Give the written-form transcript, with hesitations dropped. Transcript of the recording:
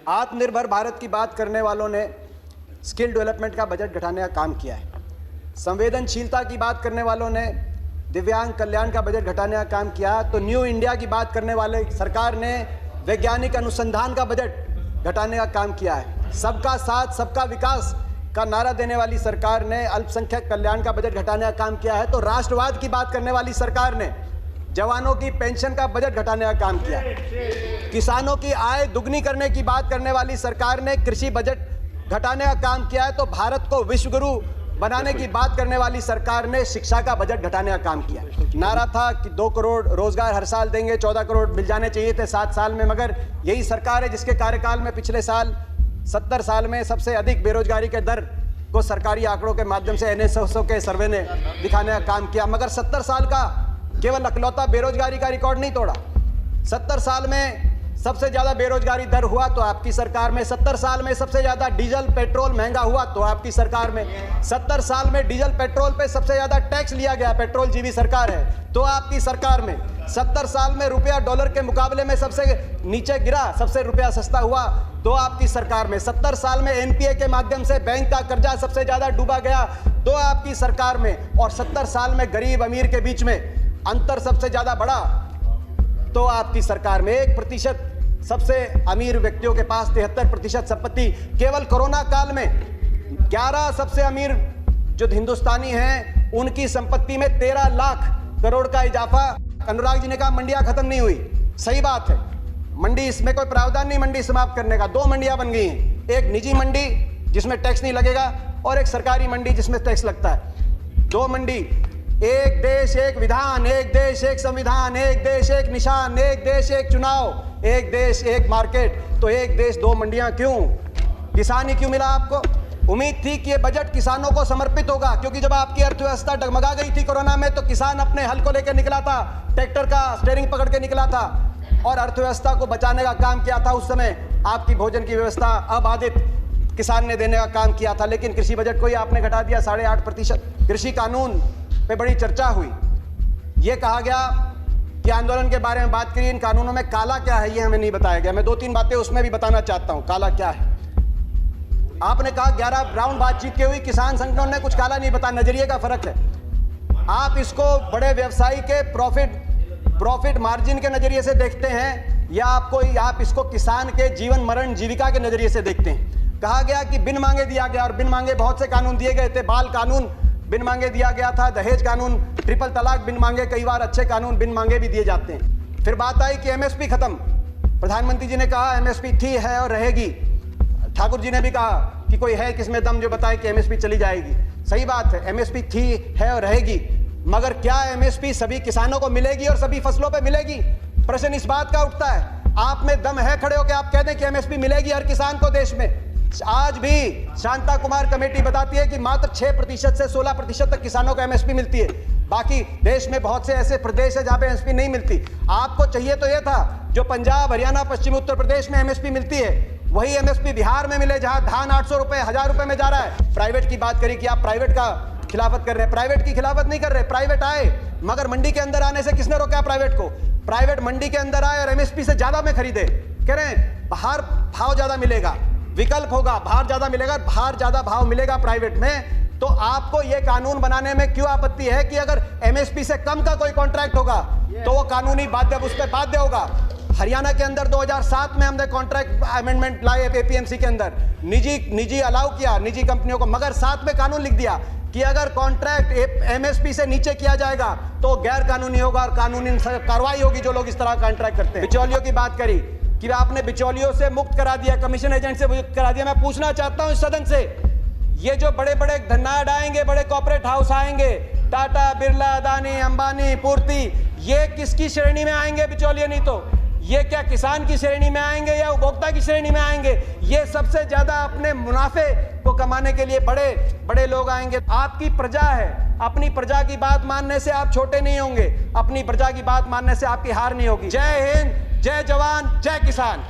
आत्मनिर्भर भारत की बात करने वालों ने स्किल डेवलपमेंट का बजट घटाने का काम किया है। संवेदनशीलता की बात करने वालों ने दिव्यांग कल्याण का बजट घटाने का काम किया। तो न्यू इंडिया की बात करने वाले सरकार ने वैज्ञानिक अनुसंधान का बजट घटाने का काम किया है। सबका साथ सबका विकास का नारा देने वाली सरकार ने अल्पसंख्यक कल्याण का बजट घटाने का काम किया है। तो राष्ट्रवाद की बात करने वाली सरकार ने जवानों की पेंशन का बजट घटाने का काम किया। किसानों की आय दुगनी करने की बात करने वाली सरकार ने कृषि बजट घटाने का काम किया है। तो भारत को विश्वगुरु बनाने की बात करने वाली सरकार ने शिक्षा का बजट घटाने का काम किया। नारा था कि 2 करोड़ रोजगार हर साल देंगे, 14 करोड़ मिल जाने चाहिए थे 7 साल में, मगर यही सरकार है जिसके कार्यकाल में पिछले साल 70 साल में सबसे अधिक बेरोजगारी के दर को सरकारी आंकड़ों के माध्यम से NSSO के सर्वे ने दिखाने का काम किया। मगर 70 साल का केवल अकलौता बेरोजगारी का रिकॉर्ड नहीं तोड़ा। 70 साल में सबसे ज्यादा बेरोजगारी दर हुआ तो आपकी सरकार में। 70 साल में सबसे ज्यादा डीजल पेट्रोल महंगा हुआ तो आपकी सरकार में। 70 साल में डीजल पेट्रोल पे सबसे ज्यादा टैक्स लिया गया, पेट्रोल जीवी सरकार है, तो आपकी सरकार में। 70 साल में रुपया डॉलर के मुकाबले में सबसे नीचे गिरा, सबसे रुपया सस्ता हुआ तो आपकी सरकार में। 70 साल में NPA के माध्यम से बैंक का कर्जा सबसे ज्यादा डूबा गया तो आपकी सरकार में। और 70 साल में गरीब अमीर के बीच में अंतर सबसे ज्यादा बढ़ा तो आपकी सरकार में। 1% सबसे अमीर व्यक्तियों के पास 73% संपत्ति। केवल कोरोना काल में 11 सबसे अमीर जो हिंदुस्तानी हैं उनकी संपत्ति में 13 लाख करोड़ का इजाफा। अनुराग जी ने कहा मंडियां खत्म नहीं हुई, सही बात है। मंडी, इसमें कोई प्रावधान नहीं मंडी समाप्त करने का। 2 मंडियां बन गई हैं, एक निजी मंडी जिसमें टैक्स नहीं लगेगा और एक सरकारी मंडी जिसमें टैक्स लगता है। 2 मंडी, एक देश एक विधान, एक देश एक संविधान, एक देश एक निशान, एक देश एक चुनाव, एक देश एक मार्केट। तो एक देश 2 मंडियां क्यों? किसान ही क्यों मिला आपको? उम्मीद थी कि ये बजट किसानों को समर्पित होगा, क्योंकि जब आपकी अर्थव्यवस्था डगमगा गई थी कोरोना में तो किसान अपने हल को लेकर निकला था, ट्रैक्टर का स्टीयरिंग पकड़ के निकला था और अर्थव्यवस्था को बचाने का काम किया था। उस समय आपकी भोजन की व्यवस्था अबाधित किसान ने देने का काम किया था। लेकिन कृषि बजट को ही आपने घटा दिया 8.5%। कृषि कानून पे बड़ी चर्चा हुई। ये कहा गया कि आंदोलन के बारे में बात करिए, इन कानूनों में काला क्या है ये हमें नहीं बताया गया। मैं 2-3 बातें उसमें भी बताना चाहता हूं, काला क्या है। आपने कहा 11 राउंड बातचीत की हुई, किसान संगठनों ने कुछ काला नहीं बताया, नजरिए का फर्क है। आप इसको बड़े व्यवसायी के प्रॉफिट मार्जिन के नजरिए से देखते हैं या आप इसको किसान के जीवन मरण जीविका के नजरिए से देखते हैं। कहा गया कि बिन मांगे दिया गया और बिन मांगे बहुत से कानून दिए गए थे। बाल कानून बिन मांगे दिया गया था, दहेज कानून, ट्रिपल तलाक बिन मांगे, कई बार अच्छे कानून बिन मांगे भी दिए जाते हैं। फिर बात आई कि MSP खत्म। प्रधानमंत्री जी ने कहा MSP थी, है और रहेगी। ठाकुर जी ने भी कहा कि कोई है किसमें दम जो बताए कि MSP चली जाएगी। सही बात है, MSP थी, है और रहेगी, मगर क्या MSP सभी किसानों को मिलेगी और सभी फसलों पे मिलेगी? प्रश्न इस बात का उठता है। आप में दम है खड़े होकर आप कह दें कि MSP मिलेगी हर किसान को देश में? आज भी शांता कुमार कमेटी बताती है कि मात्र 6% से 16% तक किसानों को MSP मिलती है। बाकी देश में बहुत से ऐसे प्रदेश है जहां पे MSP नहीं मिलती। आपको चाहिए तो यह था जो पंजाब, हरियाणा, पश्चिम उत्तर प्रदेश में MSP मिलती है वही MSP बिहार में मिले, जहां धान 800 रुपए 1000 रुपए में जा रहा है। प्राइवेट की बात करी कि आप प्राइवेट का खिलाफत कर रहे हैं। प्राइवेट की खिलाफत नहीं कर रहे, प्राइवेट आए, मगर मंडी के अंदर आने से किसने रोका प्राइवेट को? प्राइवेट मंडी के अंदर आए और MSP से ज्यादा में खरीदे। कह रहे हैं बाहर भाव ज्यादा मिलेगा, विकल्प होगा, बाहर ज्यादा मिलेगा, बाहर ज्यादा भाव मिलेगा प्राइवेट में। तो आपको यह कानून बनाने में क्यों आपत्ति है कि अगर MSP से कम का कोई कॉन्ट्रैक्ट होगा तो वो कानूनी बाध्य, उस पर बाध्य होगा। हरियाणा के अंदर 2007 में हमने कॉन्ट्रैक्ट अमेंडमेंट लाए APMC के अंदर, निजी अलाउ किया निजी कंपनियों को, मगर साथ में कानून लिख दिया कि अगर कॉन्ट्रैक्ट MSP से नीचे किया जाएगा तो गैर कानूनी होगा और कानूनी कार्रवाई होगी जो लोग इस तरह कॉन्ट्रैक्ट करते हैं। बिचौलियों की बात करी कि आपने बिचौलियों से मुक्त करा दिया, कमीशन एजेंट से मुक्त करा दिया। मैं पूछना चाहता हूं इस सदन से, ये जो बड़े बड़े धन्नाड आएंगे, बड़े कॉर्पोरेट हाउस आएंगे, टाटा, बिरला, अदानी, अंबानी, पूर्ति, ये किसकी श्रेणी में आएंगे? बिचौलिए नहीं तो ये क्या किसान की श्रेणी में आएंगे या उपभोक्ता की श्रेणी में आएंगे? ये सबसे ज्यादा अपने मुनाफे को कमाने के लिए बड़े बड़े लोग आएंगे। आपकी प्रजा है, अपनी प्रजा की बात मानने से आप छोटे नहीं होंगे, अपनी प्रजा की बात मानने से आपकी हार नहीं होगी। जय हिंद, जय जवान, जय किसान।